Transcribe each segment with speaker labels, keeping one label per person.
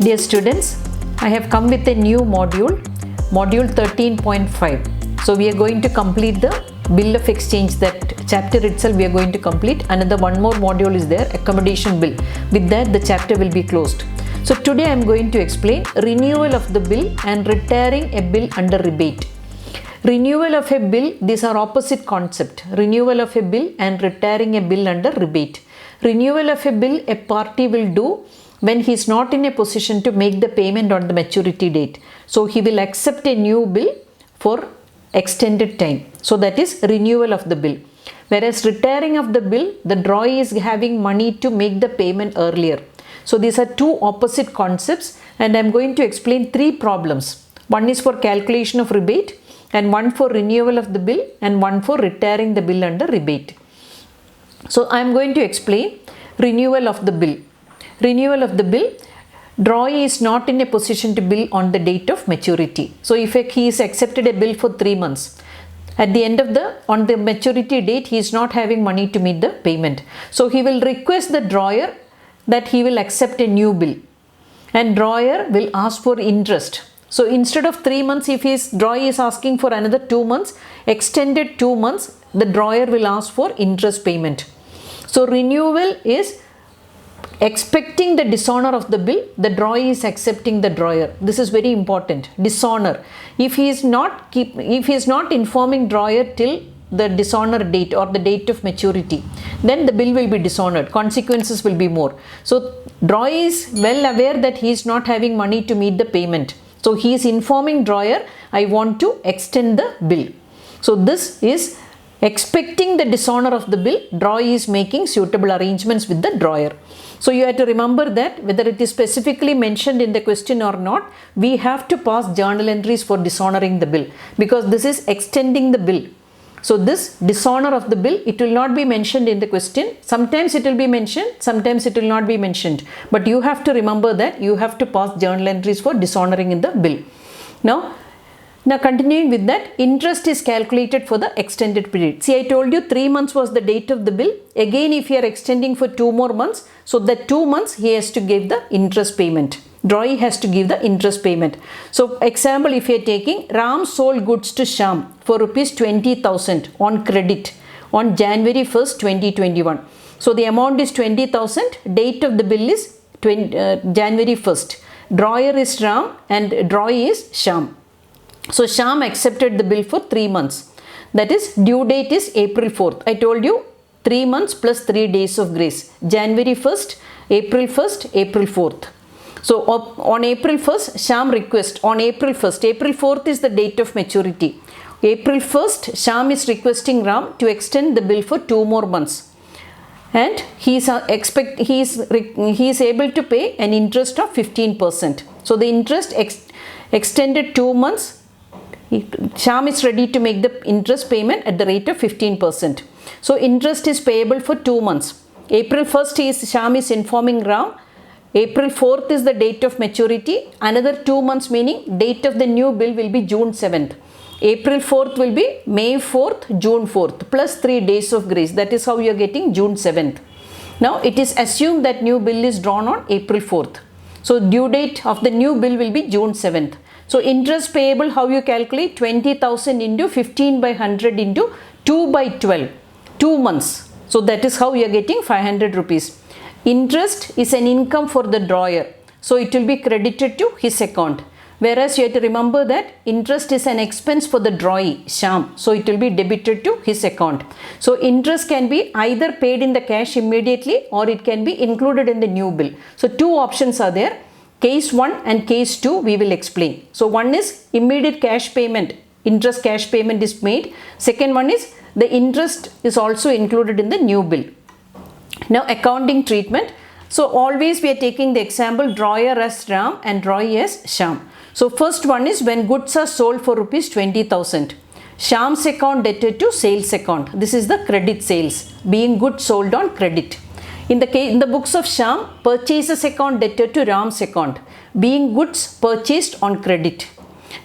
Speaker 1: Dear students, I have come with a new module 13.5. So we are going to complete the bill of exchange. That chapter itself we are going to complete. Another one more module is there, accommodation bill. With that the chapter will be closed. So today I am going to explain renewal of the bill and retiring a bill under rebate. Renewal of a bill, these are opposite concept. Renewal of a bill and retiring a bill under rebate. Renewal of a bill a party will do when he is not in a position to make the payment on the maturity date. So he will accept a new bill for extended time. So that is renewal of the bill. Whereas retiring of the bill, the drawee is having money to make the payment earlier. So these are two opposite concepts and I am going to explain three problems. One is for calculation of rebate and one for renewal of the bill and one for retiring the bill under rebate. So I am going to explain renewal of the bill. Renewal of the bill, drawee is not in a position to bill on the date of maturity. So if he is accepted a bill for 3 months, at the end of on the maturity date he is not having money to meet the payment. So he will request the drawer that he will accept a new bill and drawer will ask for interest. So instead of 3 months, if his drawee is asking for another 2 months, extended 2 months, the drawer will ask for interest payment. So renewal is expecting the dishonor of the bill, the drawee is accepting the drawer. This is very important. Dishonor. If he is not informing drawer till the dishonor date or the date of maturity, then the bill will be dishonored. Consequences will be more. So drawee is well aware that he is not having money to meet the payment. So he is informing drawer, I want to extend the bill. So this is expecting the dishonor of the bill, drawee is making suitable arrangements with the drawer. So you have to remember that whether it is specifically mentioned in the question or not, we have to pass journal entries for dishonoring the bill because this is extending the bill. So this dishonor of the bill, it will not be mentioned in the question. Sometimes it will be mentioned, sometimes it will not be mentioned. But you have to remember that you have to pass journal entries for dishonoring in the bill. Now continuing with that, interest is calculated for the extended period. See, I told you 3 months was the date of the bill. Again, if you are extending for 2 more months, so that 2 months he has to give the interest payment. Drawee has to give the interest payment. So example, if you are taking Ram sold goods to Shyam for rupees 20,000 on credit on January 1st, 2021. So the amount is 20,000, date of the bill is January 1st. Drawer is Ram and drawee is Shyam. So Shyam accepted the bill for 3 months. That is, due date is April 4th. I told you 3 months plus 3 days of grace. January 1st, April 1st, April 4th. So on April 1st, Shyam requests on April 1st. April 4th is the date of maturity. April 1st, Shyam is requesting Ram to extend the bill for 2 more months. And he is able to pay an interest of 15%. So the interest extended 2 months. Shyam is ready to make the interest payment at the rate of 15%. So interest is payable for 2 months. April 1st Shyam is informing Ram. April 4th is the date of maturity. Another 2 months, meaning date of the new bill will be June 7th. April 4th will be May 4th, June 4th plus 3 days of grace. That is how you are getting June 7th. Now it is assumed that new bill is drawn on April 4th. So due date of the new bill will be June 7th. So interest payable, how you calculate? 20,000 into 15 by 100 into 2 by 12. 2 months. So that is how you are getting 500 rupees. Interest is an income for the drawer. So it will be credited to his account. Whereas you have to remember that interest is an expense for the drawee, Shyam. So it will be debited to his account. So interest can be either paid in the cash immediately or it can be included in the new bill. So two options are there. Case 1 and case 2 we will explain. So one is immediate cash payment, interest cash payment is made. Second one is the interest is also included in the new bill. Now accounting treatment. So always we are taking the example drawer as Ram and drawee as Shyam. So first one is when goods are sold for rupees 20,000. Shyam's account debted to sales account. This is the credit sales, being goods sold on credit. In the books of Shyam, purchases account debted to Ram's account, being goods purchased on credit.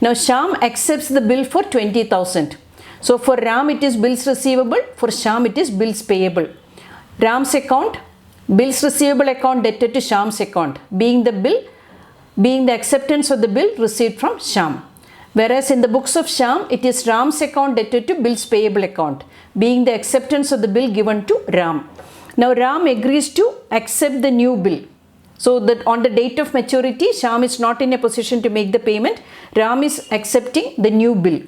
Speaker 1: Now Shyam accepts the bill for 20,000. So for Ram it is bills receivable, for Shyam it is bills payable. Ram's account, bills receivable account debted to Shyam's account, being the bill being the acceptance of the bill received from Shyam. Whereas in the books of Shyam, it is Ram's account debted to bills payable account, being the acceptance of the bill given to Ram. Now Ram agrees to accept the new bill. So that on the date of maturity, Shyam is not in a position to make the payment. Ram is accepting the new bill.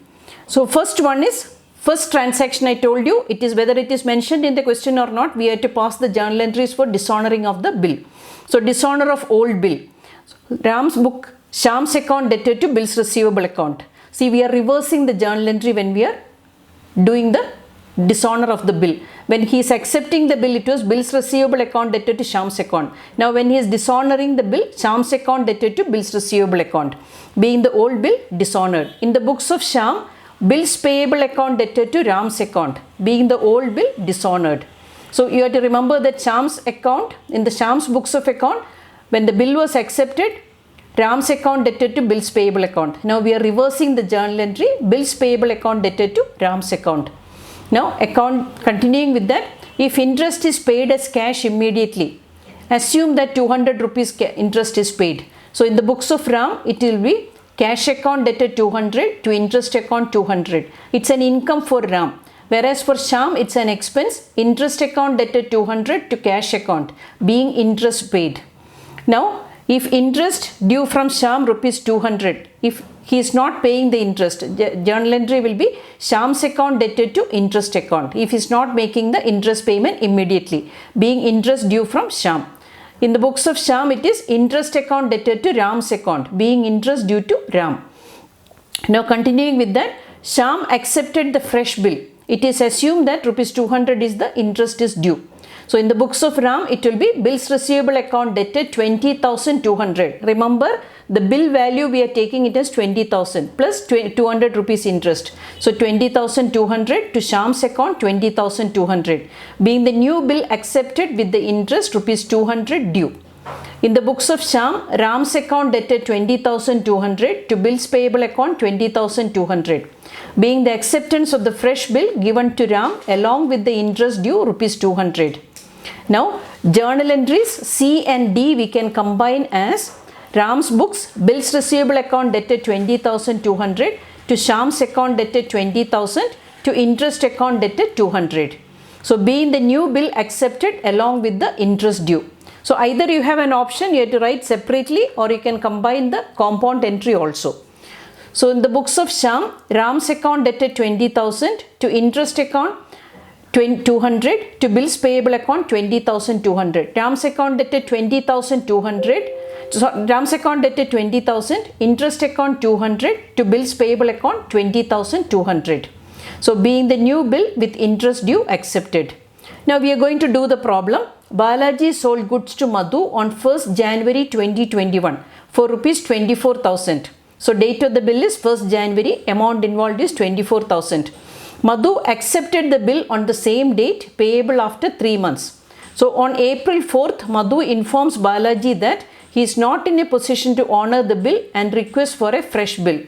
Speaker 1: So first one is, first transaction I told you, it is whether it is mentioned in the question or not, we have to pass the journal entries for dishonoring of the bill. So dishonor of old bill. Ram's book, Shyam's account debted to bills receivable account. See, we are reversing the journal entry when we are doing the dishonor of the bill. When he is accepting the bill, it was bills receivable account debted to Shyam's account. Now when he is dishonoring the bill, Shyam's account debted to bills receivable account, being the old bill dishonored. In the books of Shyam, bills payable account debted to Ram's account, being the old bill dishonored. So you have to remember that Shyam's account, in the Shyam's books of account, when the bill was accepted, Ram's account debted to bills payable account. Now we are reversing the journal entry, bills payable account debted to Ram's account. Now continuing with that, if interest is paid as cash immediately, assume that 200 rupees interest is paid. So in the books of Ram, it will be cash account debted 200 to interest account 200. It's an income for Ram. Whereas for Shyam, it's an expense, interest account debted 200 to cash account, being interest paid. Now if interest due from Shyam rupees 200, if he is not paying the interest, journal entry will be Shyam's account debted to interest account if he is not making the interest payment immediately, being interest due from Shyam. In the books of Shyam, it is interest account debted to Ram's account, being interest due to Ram. Now continuing with that, Shyam accepted the fresh bill. It is assumed that rupees 200 is the interest is due. So in the books of Ram, it will be bills receivable account debted 20,200. Remember, the bill value we are taking it as 20,000 plus 200 rupees interest. So 20,200 to Shyam's account 20,200, being the new bill accepted with the interest rupees 200 due. In the books of Shyam, Ram's account debted 20,200 to bills payable account 20,200, being the acceptance of the fresh bill given to Ram along with the interest due rupees 200. Now journal entries C and D we can combine as Ram's books, bills receivable account debted 20,200 to Shyam's account debted 20,000 to interest account debted 200. So being the new bill accepted along with the interest due. So either you have an option, you have to write separately, or you can combine the compound entry also. So in the books of Shyam, Ram's account debted 20,000 to interest account 200 to bills payable account 20,200. Ram's account debted 20,200. So Ram's account debted 20,000, interest account 200 to bills payable account 20,200. So being the new bill with interest due accepted. Now we are going to do the problem. Balaji sold goods to Madhu on 1st January 2021 for rupees 24,000. So date of the bill is 1st January, amount involved is 24,000. Madhu accepted the bill on the same date, payable after 3 months. So on April 4th, Madhu informs Balaji that he is not in a position to honor the bill and requests for a fresh bill.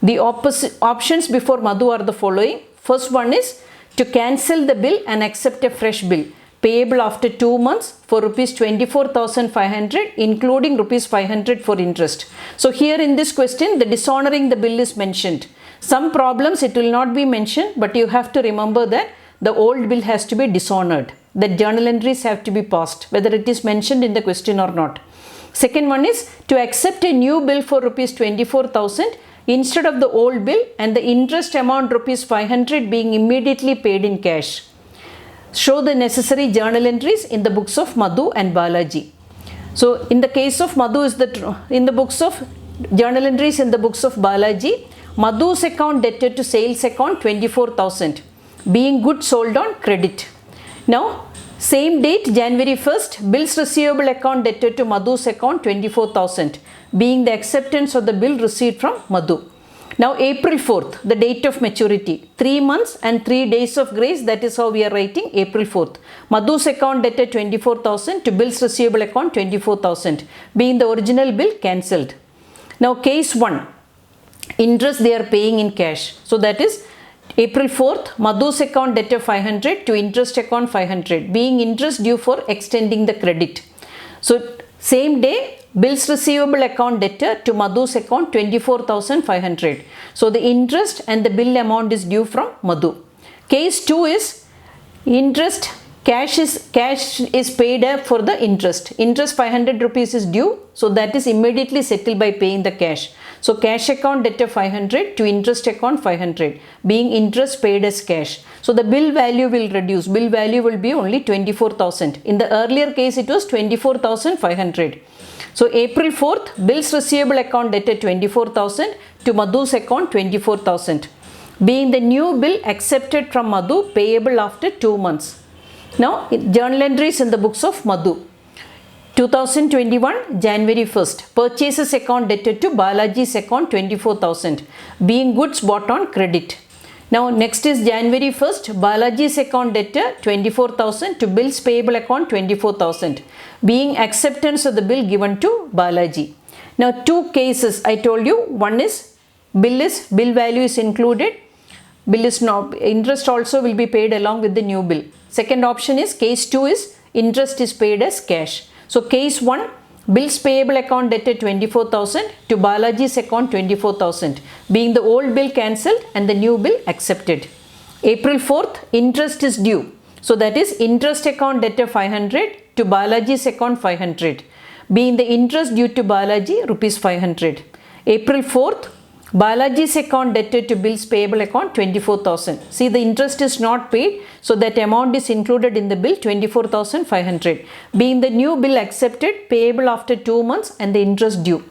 Speaker 1: The options before Madhu are the following. First one is to cancel the bill and accept a fresh bill, payable after 2 months for rupees 24,500, including rupees 500 for interest. So here in this question, the dishonoring the bill is mentioned. Some problems it will not be mentioned, but you have to remember that the old bill has to be dishonored. The journal entries have to be passed, whether it is mentioned in the question or not. Second one is to accept a new bill for rupees 24,000 instead of the old bill, and the interest amount rupees 500 being immediately paid in cash. Show the necessary journal entries in the books of Madhu and Balaji. So in the case of Madhu is in the books of journal entries in the books of Balaji, Madhu's account debted to sales account 24,000, being goods sold on credit. Now same date January 1st, bills receivable account debted to Madhu's account 24,000, being the acceptance of the bill received from Madhu. Now April 4th, the date of maturity, 3 months and 3 days of grace, that is how we are writing April 4th. Madhu's account debted 24,000 to bills receivable account 24,000, being the original bill cancelled. Now case 1, interest they are paying in cash. So that is April 4th, Madhu's account debtor 500 to interest account 500, being interest due for extending the credit. So same day bills receivable account debtor to Madhu's account 24,500. So the interest and the bill amount is due from Madhu. Case 2 is interest, cash is paid for the interest. Interest 500 rupees is due, so that is immediately settled by paying the cash. So cash account debtor 500 to interest account 500, being interest paid as cash. So the bill value will reduce. Bill value will be only 24,000. In the earlier case it was 24,500. So April 4th, bills receivable account debtor 24,000 to Madhu's account 24,000, being the new bill accepted from Madhu payable after 2 months. Now journal entries in the books of Madhu. 2021 January 1st, purchases account debtor to Balaji's account 24,000, being goods bought on credit. Now next is January 1st, Balaji's account debtor 24,000 to bills payable account 24,000, being acceptance of the bill given to Balaji. Now 2 cases I told you. One is bill value is included, bill is not, interest also will be paid along with the new bill. Second option is case 2 is interest is paid as cash. So case 1, bills payable account debtor 24,000 to Balaji's account 24,000, being the old bill cancelled and the new bill accepted. April 4th, interest is due. So that is interest account debtor 500 to Balaji's account 500, being the interest due to Balaji rupees 500. April 4th, Balaji's account debtor to bills payable account 24,000. See, the interest is not paid, so that amount is included in the bill 24,500, being the new bill accepted payable after 2 months and the interest due.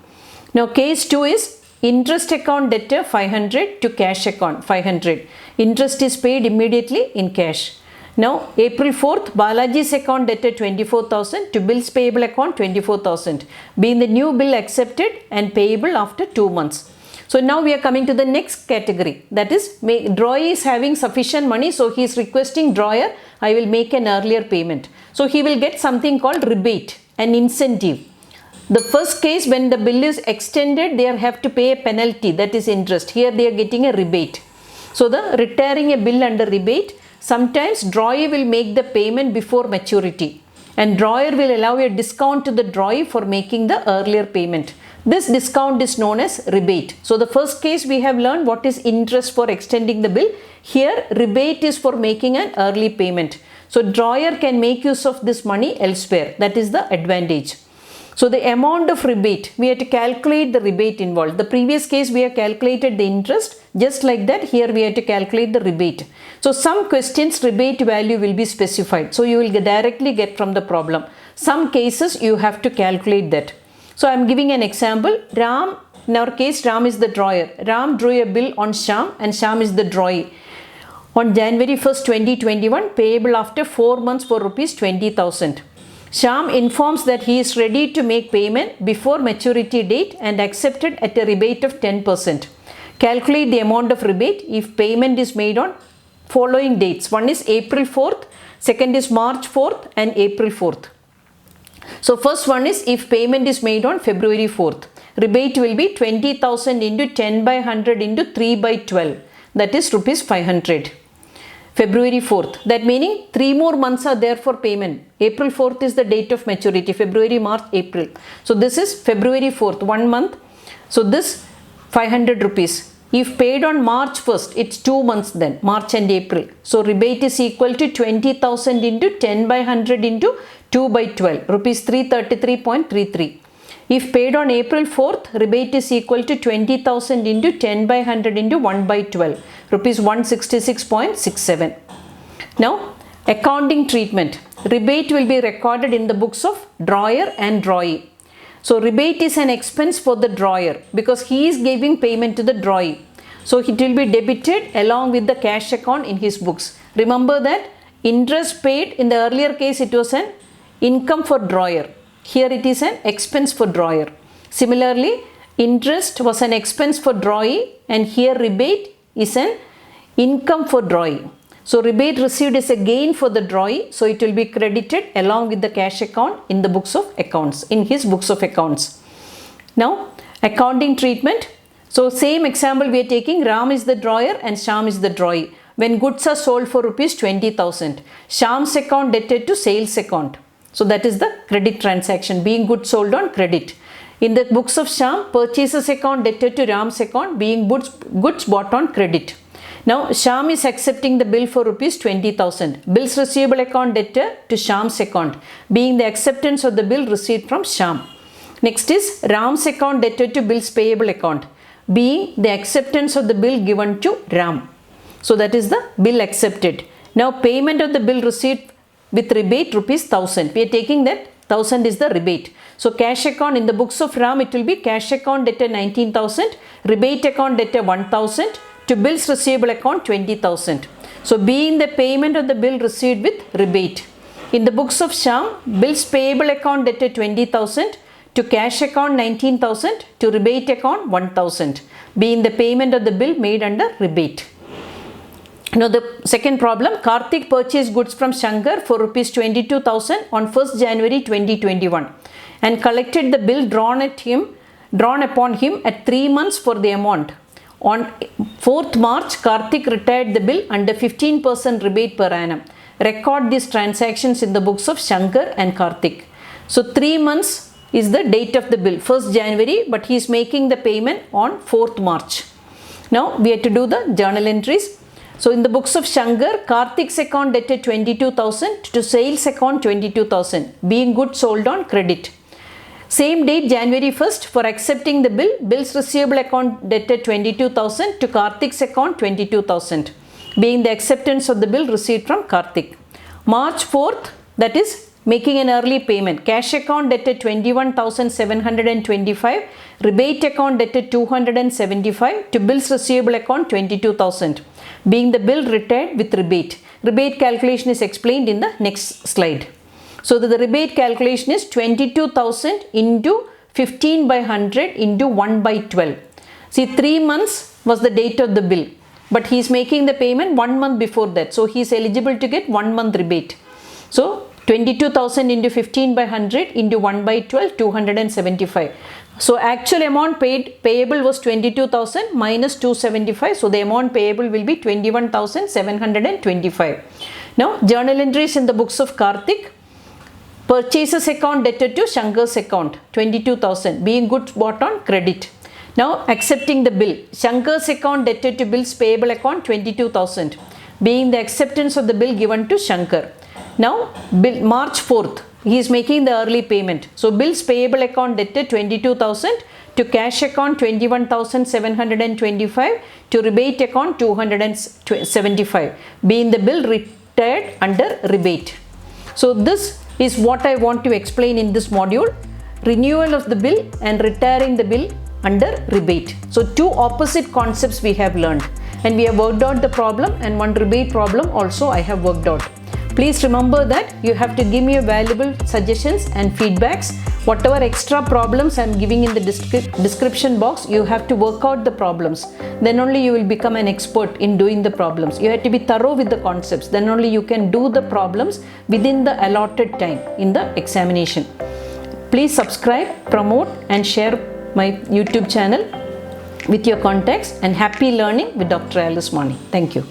Speaker 1: Now case 2 is interest account debtor 500 to cash account 500. Interest is paid immediately in cash. Now April 4th, Balaji's account debtor 24,000 to bills payable account 24,000, being the new bill accepted and payable after 2 months. So now we are coming to the next category, that is drawee is having sufficient money, so he is requesting drawer, I will make an earlier payment. So he will get something called rebate, an incentive. The first case, when the bill is extended, they have to pay a penalty, that is interest. Here they are getting a rebate. So the retiring a bill under rebate, sometimes drawee will make the payment before maturity and drawer will allow a discount to the drawee for making the earlier payment. This discount is known as rebate. So the first case we have learned what is interest for extending the bill. Here rebate is for making an early payment. So drawer can make use of this money elsewhere. That is the advantage. So the amount of rebate, we have to calculate the rebate involved. The previous case we have calculated the interest. Just like that, here we have to calculate the rebate. So some questions rebate value will be specified. So you will directly get from the problem. Some cases you have to calculate that. So I am giving an example. Ram, in our case Ram is the drawer. Ram drew a bill on Sham and Sham is the drawee. On January 1st, 2021, payable after 4 months for rupees 20,000. Sham informs that he is ready to make payment before maturity date and accepted at a rebate of 10%. Calculate the amount of rebate if payment is made on following dates. One is April 4th, second is March 4th and April 4th. So first one is if payment is made on February 4th. Rebate will be 20,000 into 10 by 100 into 3 by 12. That is rupees 500. February 4th. That meaning 3 more months are there for payment. April 4th is the date of maturity. February, March, April. So this is February 4th, 1 month. So this 500 rupees. If paid on March 1st, it's 2 months then, March and April. So rebate is equal to 20,000 into 10 by 100 into 2 by 12, rupees 333.33. If paid on April 4th, rebate is equal to 20,000 into 10 by 100 into 1 by 12, rupees 166.67. Now, accounting treatment. Rebate will be recorded in the books of drawer and drawee. So rebate is an expense for the drawer because he is giving payment to the drawee. So it will be debited along with the cash account in his books. Remember that interest paid in the earlier case it was an income for drawer. Here it is an expense for drawer. Similarly, interest was an expense for drawee and here rebate is an income for drawee. So rebate received is a gain for the drawee, so it will be credited along with the cash account in the books of accounts, in his books of accounts. Now, accounting treatment. So same example we are taking, Ram is the drawer and Sham is the drawee. When goods are sold for rupees 20,000, Sham's account debted to sales account. So that is the credit transaction, being goods sold on credit. In the books of Shyam, purchases account debtor to Ram's account being goods bought on credit. Now Shyam is accepting the bill for rupees 20,000. Bills receivable account debtor to Shyam's account being the acceptance of the bill received from Shyam. Next is Ram's account debtor to bills payable account being the acceptance of the bill given to Ram. So that is the bill accepted. Now payment of the bill received with rebate rupees 1,000. We are taking that 1,000 is the rebate. So cash account in the books of Ram, it will be cash account debtor 19,000, rebate account debtor 1,000, to bills receivable account 20,000. So being the payment of the bill received with rebate. In the books of Shyam, bills payable account debtor 20,000, to cash account 19,000, to rebate account 1,000, being the payment of the bill made under rebate. Now the second problem, Karthik purchased goods from Shankar for rupees 22,000 on 1st January 2021 and collected the bill drawn upon him at 3 months for the amount. On 4th March, Karthik retired the bill under 15% rebate per annum. Record these transactions in the books of Shankar and Karthik. So 3 months is the date of the bill, 1st January, but he is making the payment on 4th March. Now we have to do the journal entries. So in the books of Shankar, Karthik's account debtor 22,000 to sales account 22,000, being goods sold on credit. Same date, January 1st, for accepting the bill, bills receivable account debtor 22,000 to Karthik's account 22,000, being the acceptance of the bill received from Karthik. March 4th, that is making an early payment, cash account debtor 21,725, rebate account debtor 275, to bills receivable account 22,000, being the bill retired with rebate. Rebate calculation is explained in the next slide. So the rebate calculation is 22,000 into 15 by 100 into 1 by 12. See, 3 months was the date of the bill, but he is making the payment 1 month before that. So he is eligible to get 1 month rebate. So 22,000 into 15 by 100 into 1 by 12, 275. So actual amount payable was 22,000 minus 275. So the amount payable will be 21,725. Now journal entries in the books of Karthik. Purchases account debtor to Shankar's account 22,000, being goods bought on credit. Now accepting the bill, Shankar's account debtor to bills payable account 22,000, being the acceptance of the bill given to Shankar. Now March 4th, he is making the early payment. So bills payable account debtor 22,000 to cash account 21,725 to rebate account 275, being the bill retired under rebate. So this is what I want to explain in this module, renewal of the bill and retiring the bill under rebate. So two opposite concepts we have learned, and we have worked out the problem, and one rebate problem also I have worked out. Please remember that you have to give me your valuable suggestions and feedbacks. Whatever extra problems I am giving in the description box, you have to work out the problems. Then only you will become an expert in doing the problems. You have to be thorough with the concepts. Then only you can do the problems within the allotted time in the examination. Please subscribe, promote and share my YouTube channel with your contacts, and happy learning with Dr. Alice Mani. Thank you.